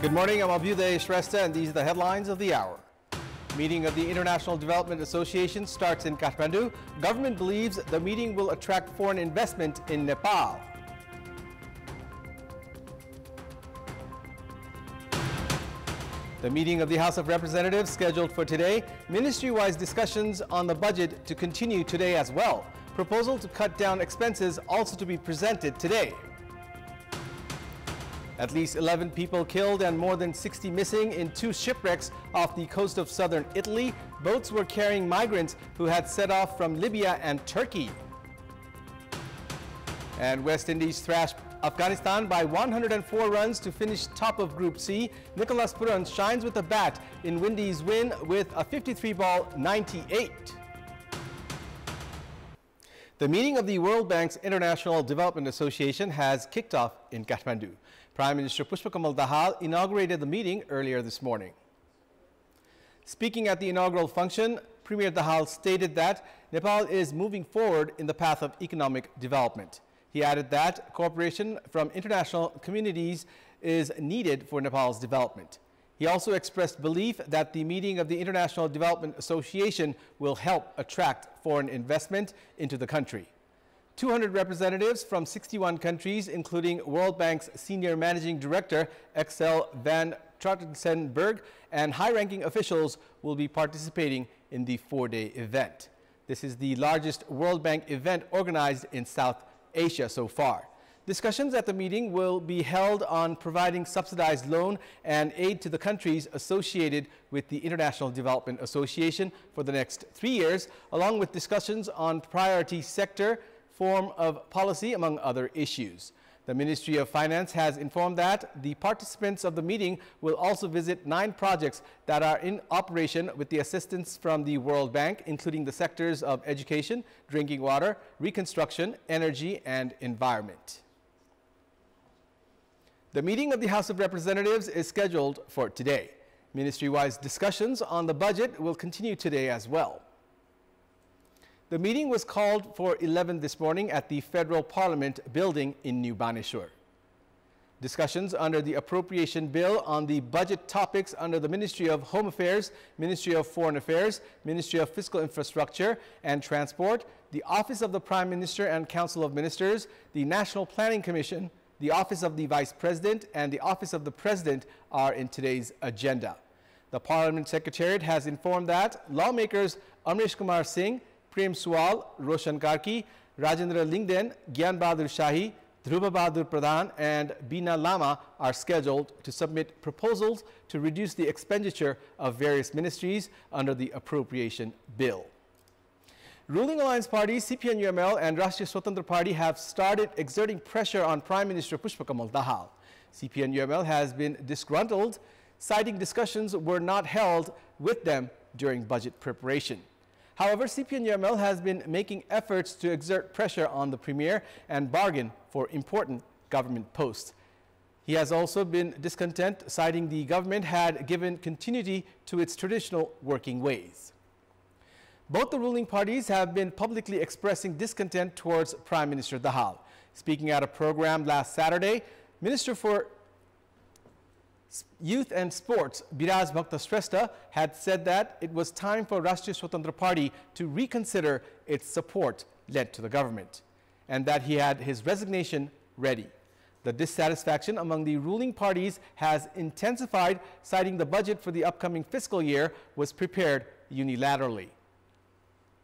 Good morning, I'm Abheudaya Shrestha, and these are the headlines of the hour. Meeting of the International Development Association starts in Kathmandu. Government believes the meeting will attract foreign investment in Nepal. The meeting of the House of Representatives scheduled for today. Ministry-wise discussions on the budget to continue today as well. Proposal to cut down expenses also to be presented today. At least 11 people killed and more than 60 missing in 2 shipwrecks off the coast of southern Italy. Boats were carrying migrants who had set off from Libya and Turkey. And West Indies thrashed Afghanistan by 104 runs to finish top of Group C. Nicholas Puran shines with a bat in Windies' win with a 53-ball 98. The meeting of the World Bank's International Development Association has kicked off in Kathmandu. Prime Minister Pushpakamal Dahal inaugurated the meeting earlier this morning. Speaking at the inaugural function, Premier Dahal stated that Nepal is moving forward in the path of economic development. He added that cooperation from international communities is needed for Nepal's development. He also expressed belief that the meeting of the International Development Association will help attract foreign investment into the country. 200 representatives from 61 countries, including World Bank's Senior Managing Director, Axel van Trottensenberg, and high-ranking officials will be participating in the 4-day event. This is the largest World Bank event organized in South Asia so far. Discussions at the meeting will be held on providing subsidized loan and aid to the countries associated with the International Development Association for the next 3 years, along with discussions on priority sector, form of policy, among other issues. The Ministry of Finance has informed that the participants of the meeting will also visit 9 projects that are in operation with the assistance from the World Bank, including the sectors of education, drinking water, reconstruction, energy, and environment. The meeting of the House of Representatives is scheduled for today. Ministry-wise discussions on the budget will continue today as well. The meeting was called for 11 this morning at the Federal Parliament building in New Baneshwar. Discussions under the appropriation bill on the budget topics under the Ministry of Home Affairs, Ministry of Foreign Affairs, Ministry of Fiscal Infrastructure and Transport, the Office of the Prime Minister and Council of Ministers, the National Planning Commission, the Office of the Vice President, and the Office of the President are in today's agenda. The Parliament Secretariat has informed that lawmakers Amrish Kumar Singh, Prem Suwal, Roshan Karki, Rajendra Lingden, Gyan Bahadur Shahi, Dhruva Bahadur Pradhan, and Bina Lama are scheduled to submit proposals to reduce the expenditure of various ministries under the appropriation bill. Ruling alliance parties CPN-UML and Rashtriya Swatantra Party have started exerting pressure on Prime Minister Pushpakamal Dahal. CPN-UML has been disgruntled, citing discussions were not held with them during budget preparation. However, CPN-UML has been making efforts to exert pressure on the Premier and bargain for important government posts. He has also been discontent, citing the government had given continuity to its traditional working ways. Both the ruling parties have been publicly expressing discontent towards Prime Minister Dahal. Speaking at a program last Saturday, Minister for Youth and Sports, Biraj Bhakta Shrestha, had said that it was time for Rashtriya Swatantra Party to reconsider its support led to the government, and that he had his resignation ready. The dissatisfaction among the ruling parties has intensified, citing the budget for the upcoming fiscal year was prepared unilaterally.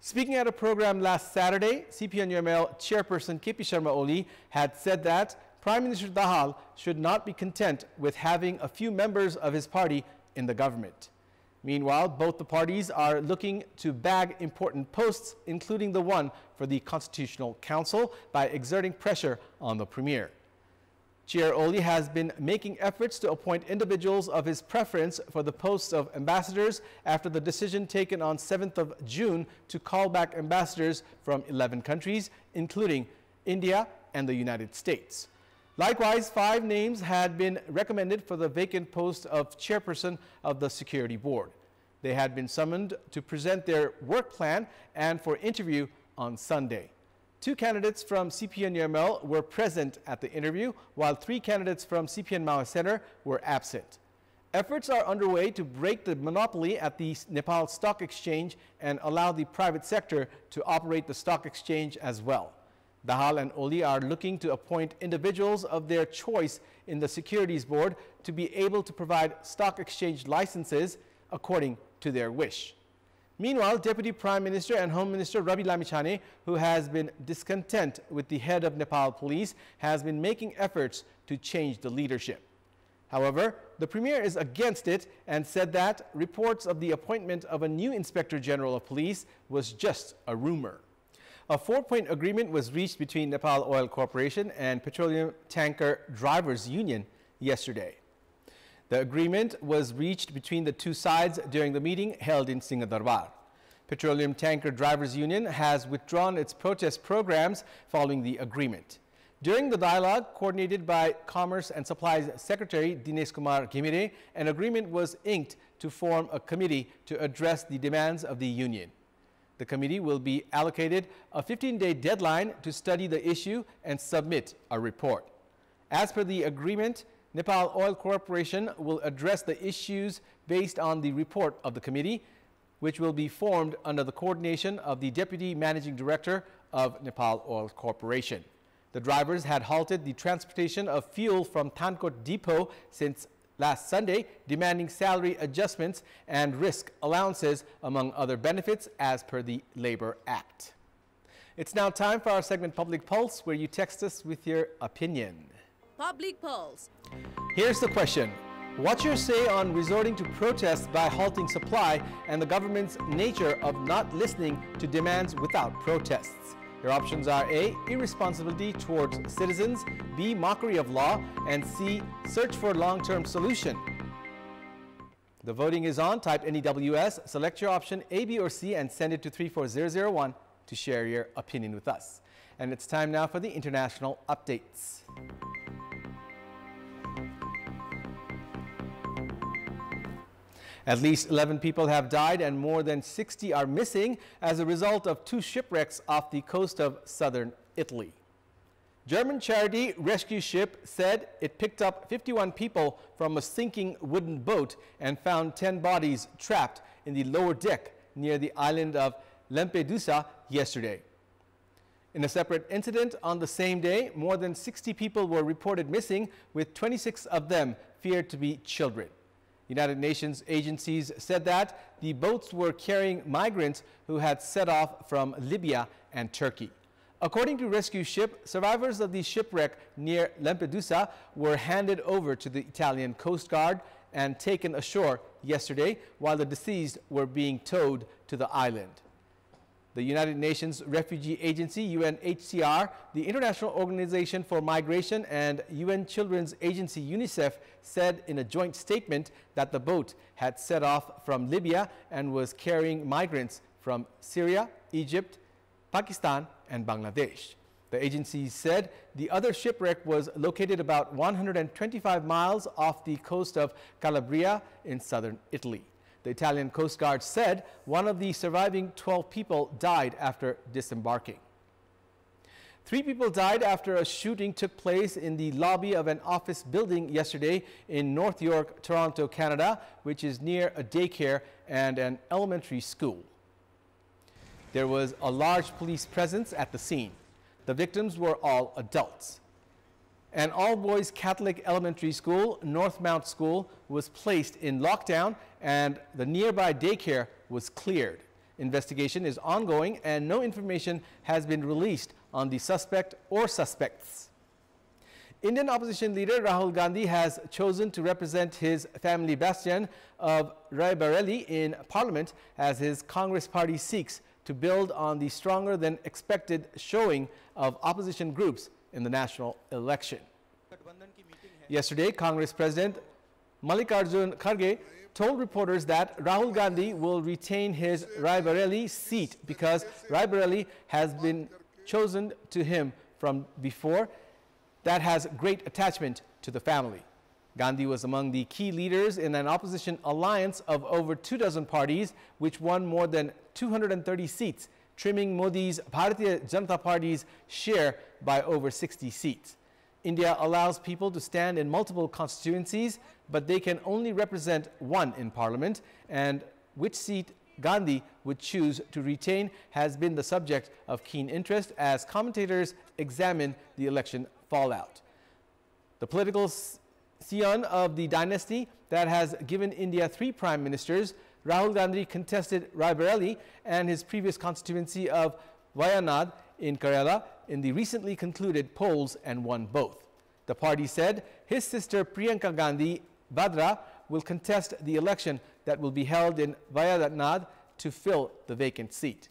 Speaking at a program last Saturday, CPN-UML chairperson KP Sharma Oli had said that Prime Minister Dahal should not be content with having a few members of his party in the government. Meanwhile, both the parties are looking to bag important posts, including the one for the Constitutional Council, by exerting pressure on the Premier. Chair Oli has been making efforts to appoint individuals of his preference for the posts of ambassadors after the decision taken on 7th of June to call back ambassadors from 11 countries, including India and the United States. Likewise, 5 names had been recommended for the vacant post of chairperson of the Security Board. They had been summoned to present their work plan and for interview on Sunday. 2 candidates from CPN-UML were present at the interview, while 3 candidates from CPN Maoist Center were absent. Efforts are underway to break the monopoly at the Nepal Stock Exchange and allow the private sector to operate the stock exchange as well. Dahal and Oli are looking to appoint individuals of their choice in the Securities Board to be able to provide stock exchange licenses according to their wish. Meanwhile, Deputy Prime Minister and Home Minister Ravi Lamichhane, who has been discontent with the head of Nepal Police, has been making efforts to change the leadership. However, the Premier is against it and said that reports of the appointment of a new Inspector General of Police was just a rumor. A 4-point agreement was reached between Nepal Oil Corporation and Petroleum Tanker Drivers Union yesterday. The agreement was reached between the two sides during the meeting held in Singhadarbar. Petroleum Tanker Drivers Union has withdrawn its protest programs following the agreement. During the dialogue, coordinated by Commerce and Supplies Secretary Dinesh Kumar Ghimire, an agreement was inked to form a committee to address the demands of the union. The committee will be allocated a 15-day deadline to study the issue and submit a report. As per the agreement, Nepal Oil Corporation will address the issues based on the report of the committee, which will be formed under the coordination of the Deputy Managing Director of Nepal Oil Corporation. The drivers had halted the transportation of fuel from Thankot Depot since last Sunday, demanding salary adjustments and risk allowances, among other benefits, as per the Labor Act. It's now time for our segment Public Pulse, where you text us with your opinion. Public Pulse. Here's the question. What's your say on resorting to protests by halting supply and the government's nature of not listening to demands without protests? Your options are A, irresponsibility towards citizens, B, mockery of law, and C, search for long-term solution. The voting is on. Type NEWS, select your option A, B, or C, and send it to 34001 to share your opinion with us. And it's time now for the international updates. At least 11 people have died and more than 60 are missing as a result of 2 shipwrecks off the coast of southern Italy. German charity rescue ship said it picked up 51 people from a sinking wooden boat and found 10 bodies trapped in the lower deck near the island of Lampedusa yesterday. In a separate incident on the same day, more than 60 people were reported missing, with 26 of them feared to be children. United Nations agencies said that the boats were carrying migrants who had set off from Libya and Turkey. According to rescue ship, survivors of the shipwreck near Lampedusa were handed over to the Italian Coast Guard and taken ashore yesterday, while the deceased were being towed to the island. The United Nations Refugee Agency, UNHCR, the International Organization for Migration, and UN Children's Agency, UNICEF, said in a joint statement that the boat had set off from Libya and was carrying migrants from Syria, Egypt, Pakistan, and Bangladesh. The agency said the other shipwreck was located about 125 miles off the coast of Calabria in southern Italy. The Italian Coast Guard said one of the surviving 12 people died after disembarking. 3 people died after a shooting took place in the lobby of an office building yesterday in North York, Toronto, Canada, which is near a daycare and an elementary school. There was a large police presence at the scene. The victims were all adults. An all-boys Catholic elementary school, Northmount School, was placed in lockdown and the nearby daycare was cleared. Investigation is ongoing and no information has been released on the suspect or suspects. Indian opposition leader Rahul Gandhi has chosen to represent his family bastion of Raebareli in parliament as his Congress party seeks to build on the stronger than expected showing of opposition groups in the national election. Yesterday, Congress President Mallikarjun Kharge told reporters that Rahul Gandhi will retain his Raebareli seat because Raebareli has been chosen to him from before that has great attachment to the family. Gandhi was among the key leaders in an opposition alliance of over 24 parties, which won more than 230 seats, trimming Modi's Bharatiya Janata Party's share by over 60 seats. India allows people to stand in multiple constituencies, but they can only represent one in parliament, and which seat Gandhi would choose to retain has been the subject of keen interest as commentators examine the election fallout. The political scion of the dynasty that has given India 3 prime ministers, Rahul Gandhi contested Raebareli and his previous constituency of Wayanad in Kerala in the recently concluded polls and won both. The party said his sister Priyanka Gandhi Vadra will contest the election that will be held in Wayanad to fill the vacant seat.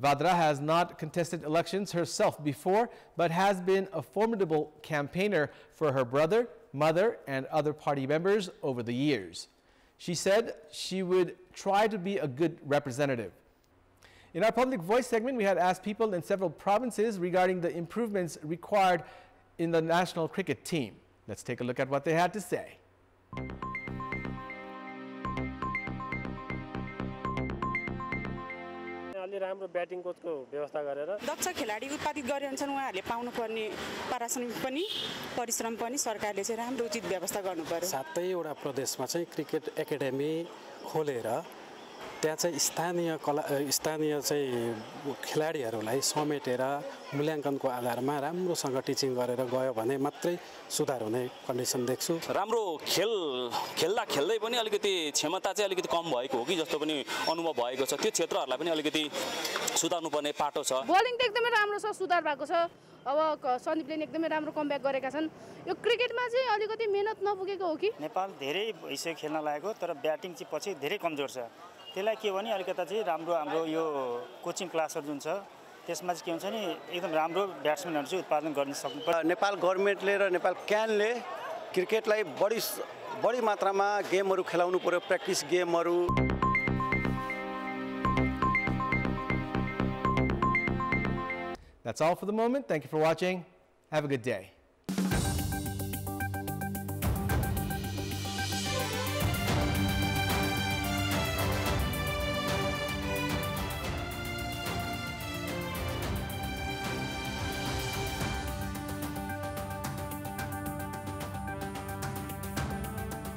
Vadra has not contested elections herself before, but has been a formidable campaigner for her brother, mother, and other party members over the years. She said she would try to be a good representative. In our Public Voice segment, we had asked people in several provinces regarding the improvements required in the national cricket team. Let's take a look at what they had to say. राम्रो batting कोचको व्यवस्था गरेर दक्ष खेलाडी उत्पादित गरिरहन्छन् उहाँहरूले पाउनुपर्ने पारिश्रमिक पनि परिश्रम पनि सरकारले चाहिँ राम्रो उचित व्यवस्था गर्नु पर्यो। सातै वटा प्रदेशमा चाहिँ क्रिकेट एकाडेमी खोलेर त्यहाँ चाहिँ स्थानीय चाहिँ खेलाडीहरूलाई समेटेर मूल्याङ्कनको आधारमा राम्रोसँग टिचिङ गरेर गयो भने मात्रै सुधार हुने कन्डिसन देख्छु। राम्रो खेल्दा खेल्दै पनि अलिकति क्षमता चाहिँ अलिकति कम भएको हो कि जस्तो पनि अनुभव भएको छ। त्यो क्षेत्रहरूलाई पनि अलिकति सुधार्नुपर्ने पाटो छ। बोलिङ त एकदमै राम्रो छ, सुधार भएको छ। अब सन्दीपले एकदमै राम्रो कमब्याक गरेका छन्। यो क्रिकेटमा चाहिँ अलिकति मेहनत नपुगेको हो कि? नेपाल धेरै भइसक्यो खेल्न लागेको, तर ब्याटिङ चाहिँ पछि धेरै कमजोर छ। त्यसलाई के भने अलिकता चाहिँ हाम्रो यो कोचिङ क्लासहरु जुन छ त्यसमा चाहिँ के हुन्छ नि एकदम राम्रो ब्याट्सम्यानहरु चाहिँ उत्पादन गर्न सक्नुपर्छ। नेपाल गभर्नमेन्टले र नेपाल क्यानले क्रिकेटलाई बढी मात्रामा गेमहरु खेलाउनु पर्यो, practice गेमहरु। That's all for the moment. Thank you for watching. Have a good day.